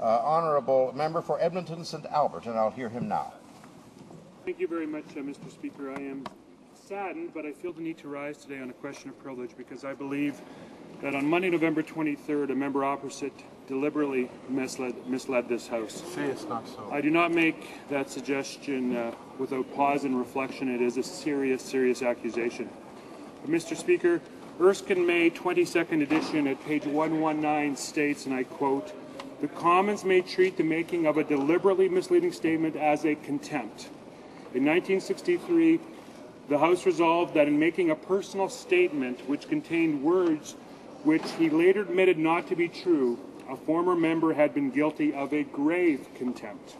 Honourable Member for Edmonton St. Albert, and I'll hear him now. Thank you very much, Mr. Speaker. I am saddened, but I feel the need to rise today on a question of privilege because I believe that on Monday, November 23rd, a member opposite deliberately misled this House. Say it's not so. I do not make that suggestion without pause and reflection. It is a serious, serious accusation. But Mr. Speaker, Erskine May 22nd edition at page 119 states, and I quote, "The Commons may treat the making of a deliberately misleading statement as a contempt." In 1963, the House resolved that in making a personal statement which contained words which he later admitted not to be true, a former member had been guilty of a grave contempt.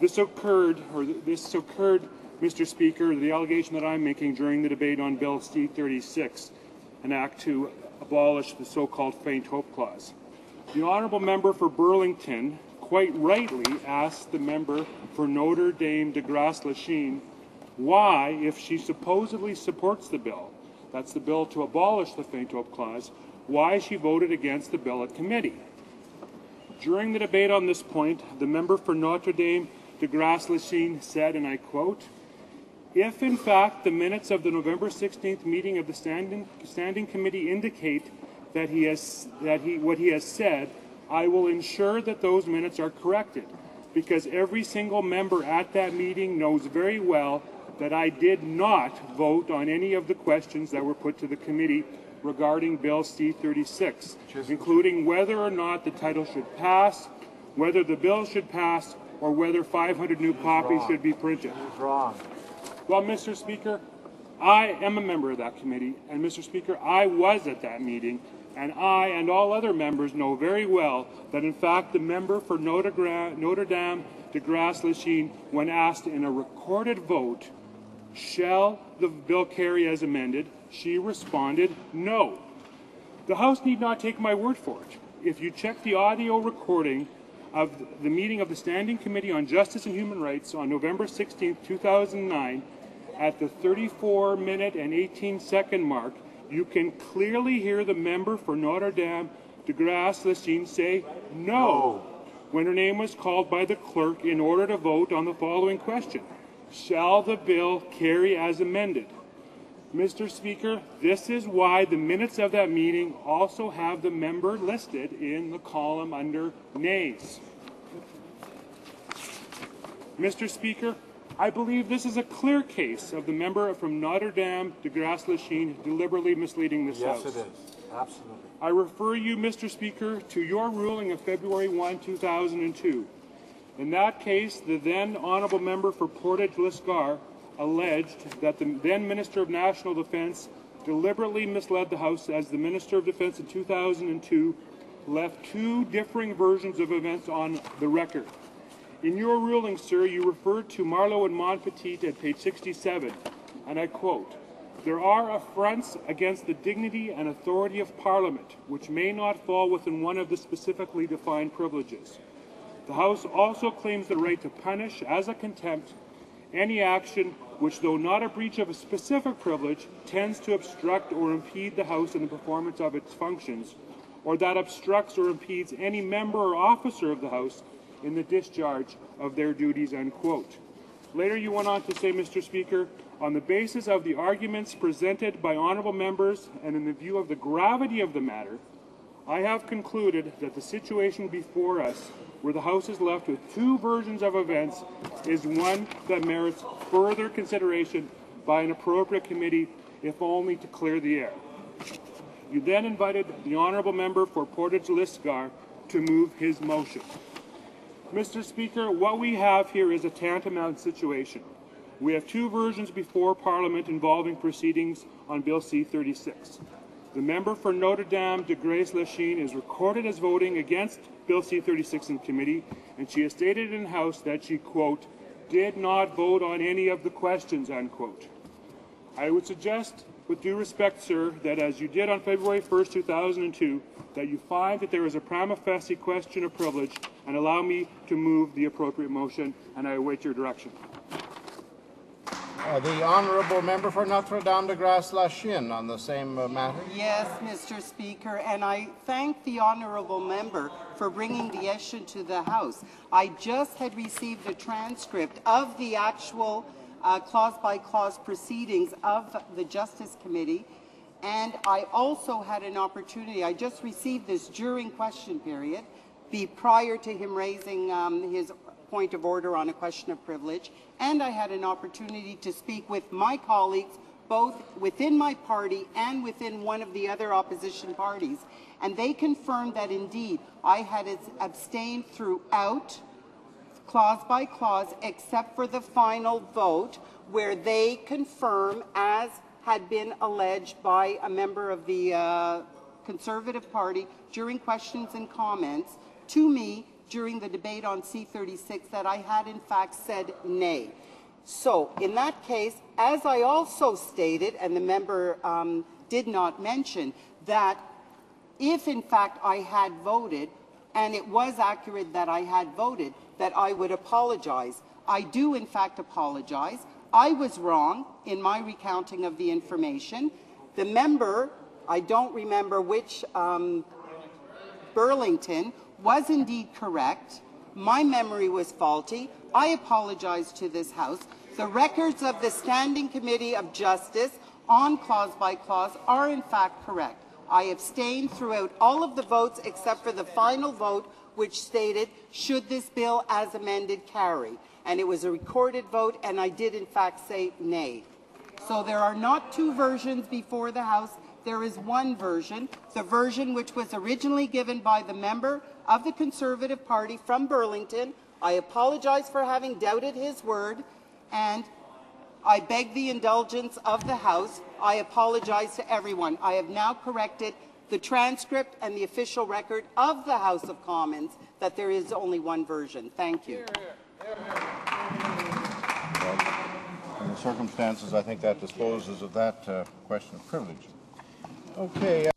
This occurred, Mr. Speaker, the allegation that I'm making during the debate on Bill C-36, an act to abolish the so-called faint hope clause. The honourable member for Burlington quite rightly asked the member for Notre Dame de Grace Lachine why, if she supposedly supports the bill, that's the bill to abolish the faint hope clause, why she voted against the bill at committee. During the debate on this point, the member for Notre Dame de Grace Lachine said, and I quote, "If in fact the minutes of the November 16th meeting of the standing committee indicate that what he has said, I will ensure that those minutes are corrected, because every single member at that meeting knows very well that I did not vote on any of the questions that were put to the committee regarding Bill C-36, including whether or not the title should pass, whether the bill should pass, or whether 500 new copies should be printed." Wrong. Well, Mr. Speaker, I am a member of that committee, and Mr. Speaker, I was at that meeting, and I and all other members know very well that in fact the member for Notre Dame de Grace Lachine, when asked in a recorded vote, shall the bill carry as amended, she responded no. The House need not take my word for it. If you check the audio recording of the meeting of the Standing Committee on Justice and Human Rights on November 16, 2009, at the 34-minute and 18-second mark, you can clearly hear the member for Notre Dame de Grace Lachine say no when her name was called by the clerk in order to vote on the following question: shall the bill carry as amended? Mr. Speaker, this is why the minutes of that meeting also have the member listed in the column under nays. Mr. Speaker, I believe this is a clear case of the member from Notre Dame de Grace Lachine deliberately misleading this House. Yes, it is. Absolutely. I refer you, Mr. Speaker, to your ruling of February 1, 2002. In that case, the then Honourable Member for Portage-Lisgar alleged that the then Minister of National Defence deliberately misled the House as the Minister of Defence in 2002 left two differing versions of events on the record. In your ruling, sir, you referred to Marleau and Montpetit at page 67, and I quote, "There are affronts against the dignity and authority of Parliament, which may not fall within one of the specifically defined privileges. The House also claims the right to punish, as a contempt, any action which, though not a breach of a specific privilege, tends to obstruct or impede the House in the performance of its functions, or that obstructs or impedes any member or officer of the House in the discharge of their duties," unquote. Later you went on to say, Mr. Speaker, "On the basis of the arguments presented by honourable members and in the view of the gravity of the matter, I have concluded that the situation before us, where the House is left with two versions of events, is one that merits further consideration by an appropriate committee, if only to clear the air." You then invited the honourable member for Portage-Lisgar to move his motion. Mr. Speaker, what we have here is a tantamount situation. We have two versions before Parliament involving proceedings on Bill C-36. The member for Notre Dame de Grace Lachine is recorded as voting against Bill C-36 in committee, and she has stated in House that she, quote, "did not vote on any of the questions," unquote. I would suggest, with due respect, sir, that as you did on February 1st, 2002, that you find that there is a prima facie question of privilege and allow me to move the appropriate motion, and I await your direction. The honourable member for Notre Dame de Grace Lachine on the same matter. Yes, Mr. Speaker, and I thank the honourable member for bringing the issue to the House. I just had received a transcript of the actual clause-by-clause proceedings of the Justice Committee, and I also had an opportunity, I just received this during question period, prior to him raising his point of order on a question of privilege, and I had an opportunity to speak with my colleagues both within my party and within one of the other opposition parties, and they confirmed that indeed I had abstained throughout, clause by clause, except for the final vote, where they confirm, as had been alleged by a member of the Conservative Party during questions and comments to me during the debate on C-36, that I had in fact said nay. So in that case, as I also stated, and the member did not mention, that if in fact I had voted, and it was accurate that I had voted, that I would apologize. I do in fact apologize. I was wrong in my recounting of the information. The member, I don't remember which, Burlington, was indeed correct. My memory was faulty. I apologize to this House. The records of the Standing Committee of Justice on clause by clause are in fact correct. I abstained throughout all of the votes except for the final vote, which stated, should this bill as amended carry? And it was a recorded vote, and I did in fact say nay. So there are not two versions before the House. There is one version, the version which was originally given by the member of the Conservative Party from Burlington. I apologize for having doubted his word, and I beg the indulgence of the House. I apologize to everyone. I have now corrected the transcript and the official record of the House of Commons that there is only one version. Thank you. In the circumstances, I think that disposes of that question of privilege. Okay.